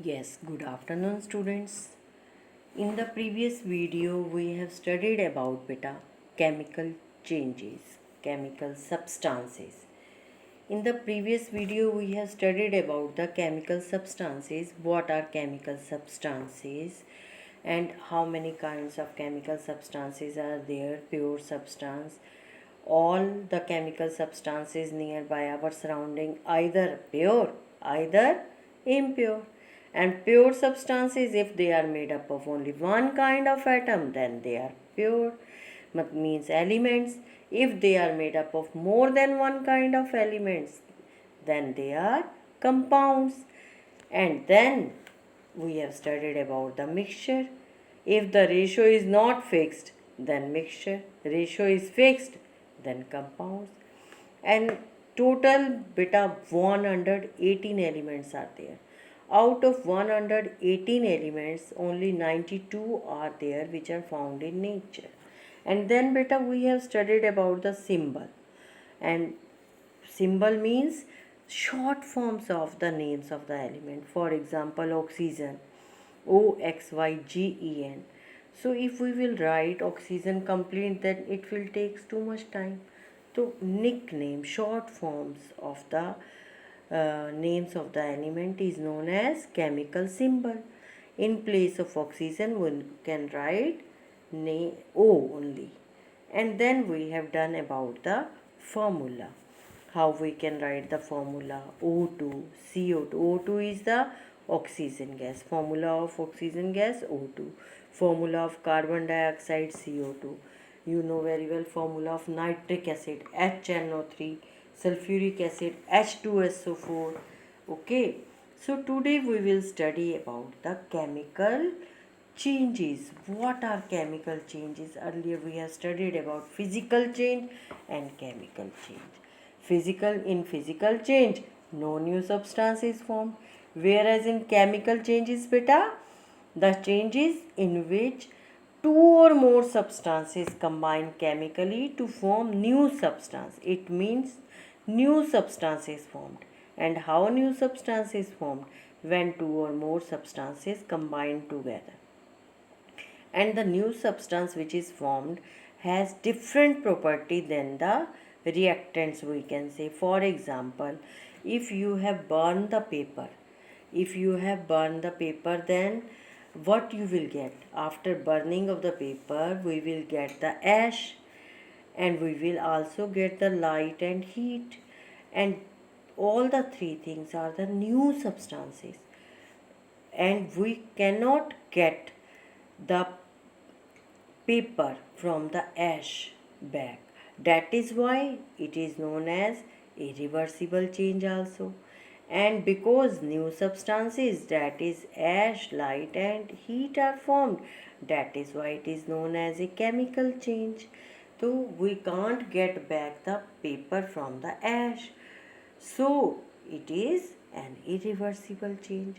Yes, good afternoon, students. In the previous video, we have studied about chemical changes, chemical substances. In the previous video, we have studied about the chemical substances, what are chemical substances, and how many kinds of chemical substances are there, pure substance, all the chemical substances nearby our surrounding either pure, either impure. And pure substances, if they are made up of only one kind of atom, then they are pure, means elements. If they are made up of more than one kind of elements, then they are compounds. And then we have studied about the mixture. If the ratio is not fixed, then mixture. Ratio is fixed, then compounds. And total 118 elements are there. Out of 118 elements, only 92 are there which are found in nature. And then we have studied about the symbol. And symbol means short forms of the names of the element. For example, oxygen, Oxygen. So if we will write oxygen complete, then it will take too much time. So nickname, short forms of the names of the element is known as chemical symbol. In place of oxygen, one can write O only. And then we have done about the formula. How we can write the formula O2, CO2. O2 is the oxygen gas. Formula of oxygen gas O2. Formula of carbon dioxide CO2. You know very well formula of nitric acid HNO3. Sulfuric acid H2SO4. Okay. So today we will study about the chemical changes. What are chemical changes? Earlier we have studied about physical change and chemical change. Physical change, no new substance is formed, whereas in chemical changes, the changes in which two or more substances combine chemically to form new substance. It means new substance is formed. And how new substance is formed? When two or more substances combine together. And the new substance which is formed has different property than the reactants, we can say. For example, if you have burned the paper, then what you will get after burning of the paper? We will get the ash, and we will also get the light and heat, and all the three things are the new substances, and we cannot get the paper from the ash back. That is why it is known as irreversible change also. And because new substances, that is ash, light and heat, are formed, that is why it is known as a chemical change. So we can't get back the paper from the ash. So it is an irreversible change.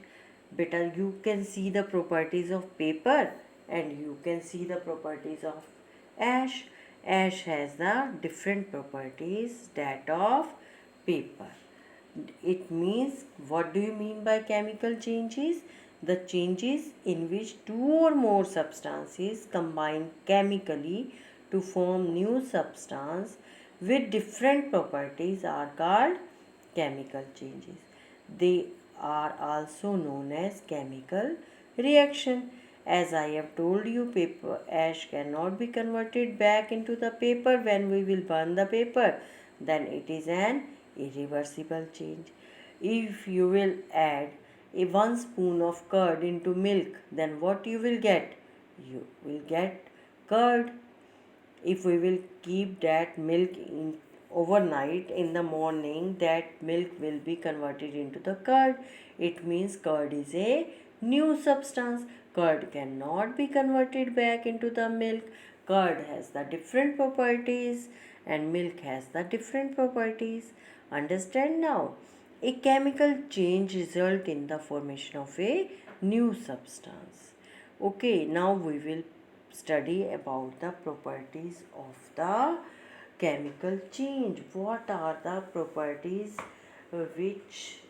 Better you can see the properties of paper and you can see the properties of ash. Ash has the different properties that of paper. It means, what do you mean by chemical changes? The changes in which two or more substances combine chemically to form new substance with different properties are called chemical changes. They are also known as chemical reaction. As I have told you, paper ash cannot be converted back into the paper when we will burn the paper. Then it is an irreversible change. If you will add a 1 spoon of curd into milk, then what you will get? You will get curd. If we will keep that milk in overnight, in the morning that milk will be converted into the curd. It means curd is a new substance. Curd cannot be converted back into the milk. Curd has the different properties and milk has the different properties. Understand now? A chemical change result in the formation of a new substance. Okay, now we will study about the properties of the chemical change. What are the properties which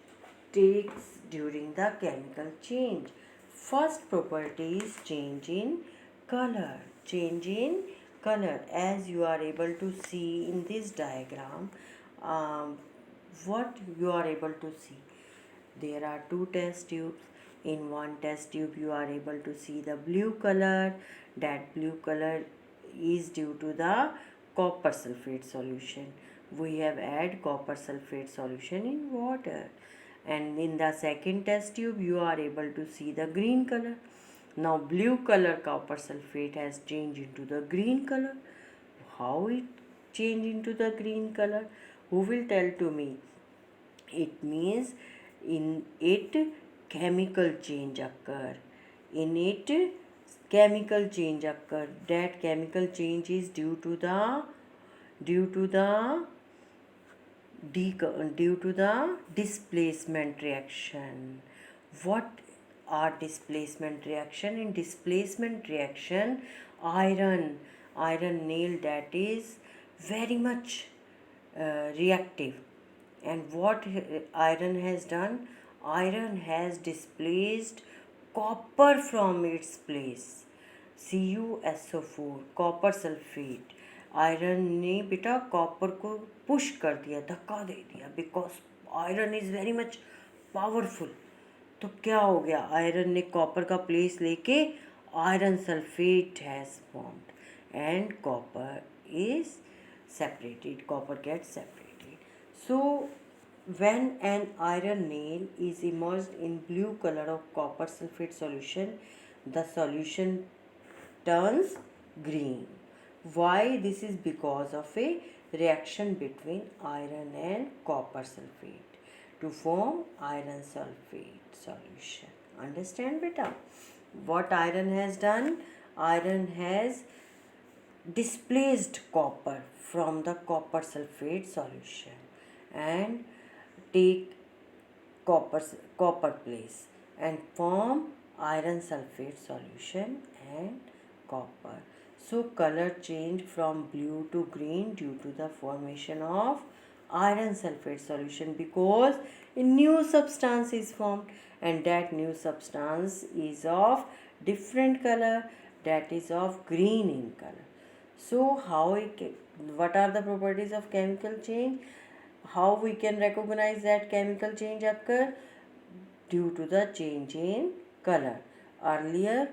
takes during the chemical change. First property is change in color. Change in color, as you are able to see in this diagram. What you are able to see, there are two test tubes. In one test tube you are able to see the blue color. That blue color is due to the copper sulfate solution. We have add copper sulfate solution in water. And in the second test tube you are able to see the green color. Now blue color copper sulfate has changed into the green color. How it changed into the green color? Who will tell to me? It means in it chemical change occur. In it chemical change occur. That chemical change is due to the displacement reaction. What are displacement reaction? In displacement reaction, iron nail, that is very much reactive. And what iron has done? Iron has displaced copper from its place. CuSO4, copper sulphate, iron ने बेटा copper को push कर दिया, धक्का दे दिया, because iron is very much powerful. तो क्या हो गया? आयरन ने कॉपर का प्लेस लेके iron sulphate has formed and copper is separated, copper gets separated. So when an iron nail is immersed in blue color of copper sulfate solution, the solution turns green. Why? This is because of a reaction between iron and copper sulfate to form iron sulfate solution. Understand beta? What iron has done? Iron has displaced copper from the copper sulfate solution and take copper place and form iron sulfate solution and copper. So color change from blue to green due to the formation of iron sulfate solution, because a new substance is formed and that new substance is of different color, that is of green in color. So what are the properties of chemical change? How we can recognize that chemical change occur? Due to the change in color. Earlier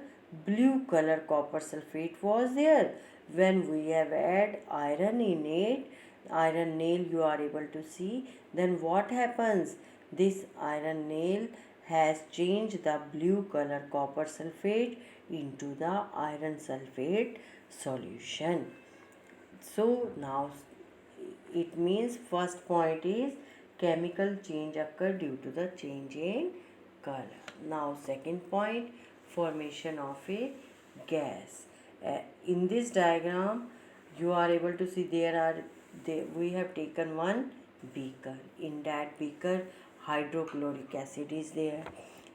blue color copper sulfate was there. When we have add iron in it, iron nail you are able to see, then what happens? This iron nail has changed the blue color copper sulfate into the iron sulfate solution. So now it means first point is chemical change occur due to the change in color. Now second point, formation of a gas. In this diagram you are able to see we have taken one beaker. In that beaker hydrochloric acid is there.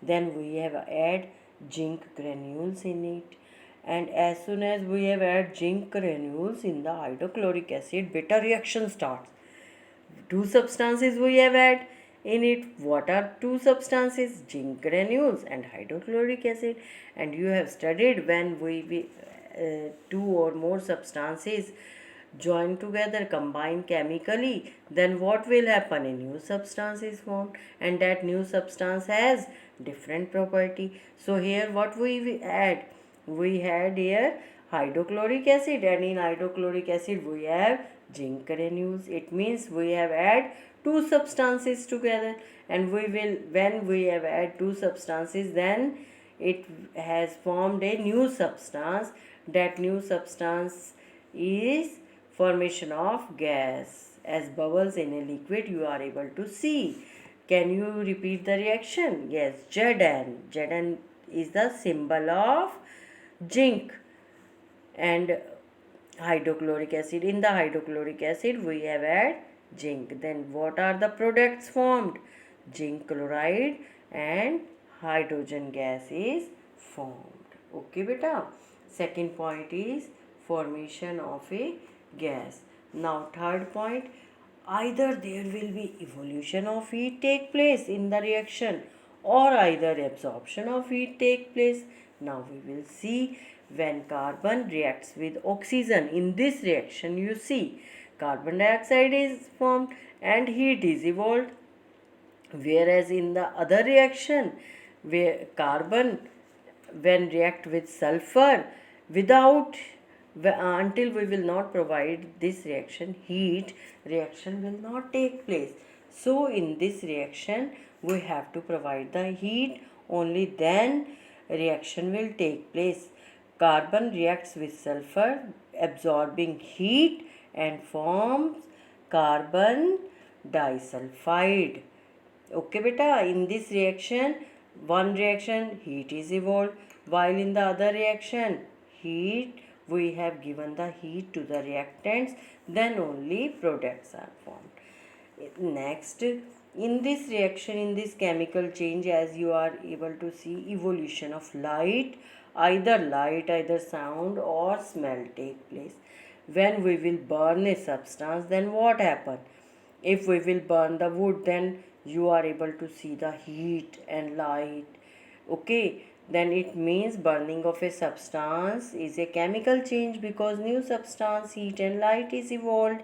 Then we have add zinc granules in it, and as soon as we have add zinc granules in the hydrochloric acid, beta reaction starts. Two substances we have add in it. What are two substances? Zinc granules and hydrochloric acid. And you have studied when two or more substances join together, combine chemically, then what will happen? A new substance is formed and that new substance has different property. So here what we add? We had here hydrochloric acid, and in hydrochloric acid we have zinc granules. It means we have add two substances together, and when we have add two substances, then it has formed a new substance. That new substance is formation of gas. As bubbles in a liquid you are able to see. Can you repeat the reaction? Yes, Zn. Zn is the symbol of zinc and hydrochloric acid. In the hydrochloric acid we have add zinc. Then what are the products formed? Zinc chloride and hydrogen gas is formed. Okay beta. Second point is formation of a gas. Now third point, either there will be evolution of heat take place in the reaction, or either absorption of heat take place. Now we will see when carbon reacts with oxygen. In this reaction, you see carbon dioxide is formed and heat is evolved, whereas in the other reaction where carbon when react with sulfur without until we will not provide this reaction heat, reaction will not take place. So in this reaction we have to provide the heat, only then reaction will take place. Carbon reacts with sulfur absorbing heat and forms carbon disulfide. Okay, beta, in this reaction, one reaction heat is evolved, while in the other reaction heat we have given the heat to the reactants, then only products are formed. Next, in this reaction, in this chemical change, as you are able to see, evolution of light, either sound or smell take place. When we will burn a substance, then what happen? If we will burn the wood, then you are able to see the heat and light. Okay, then it means burning of a substance is a chemical change because new substance, heat and light is evolved.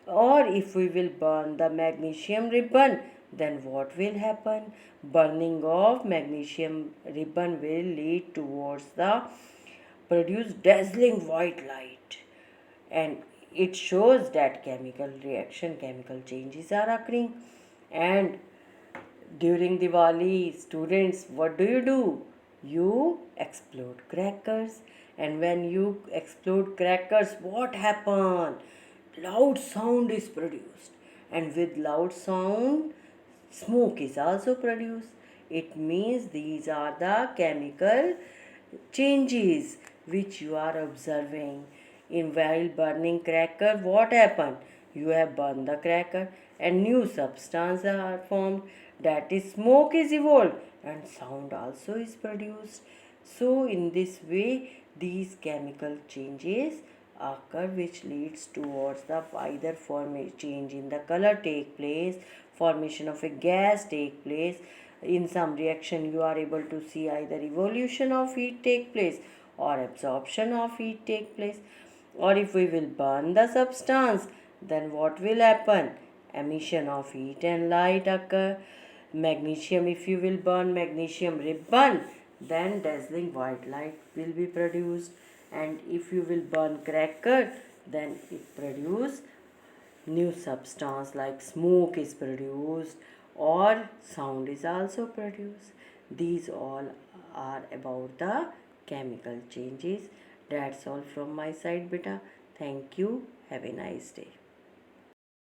Or if we will burn the magnesium ribbon, then what will happen? Burning of magnesium ribbon will lead towards the produce dazzling white light, and it shows that chemical changes are occurring. And during Diwali, students, what do? You explode crackers, and when you explode crackers, what happen? Loud sound is produced, and with loud sound smoke is also produced. It means these are the chemical changes which you are observing. In while burning cracker, what happened? You have burned the cracker and new substances are formed, that is smoke is evolved and sound also is produced. So in this way these chemical changes occur which leads towards the either change in the color take place, formation of a gas take place. In some reaction you are able to see either evolution of heat take place or absorption of heat take place. Or if we will burn the substance, then what will happen? Emission of heat and light occur. Magnesium, if you will burn magnesium ribbon, then dazzling white light will be produced. And if you will burn cracker, then it produce new substance like smoke is produced or sound is also produced. These all are about the chemical changes. That's all from my side, beta. Thank you. Have a nice day.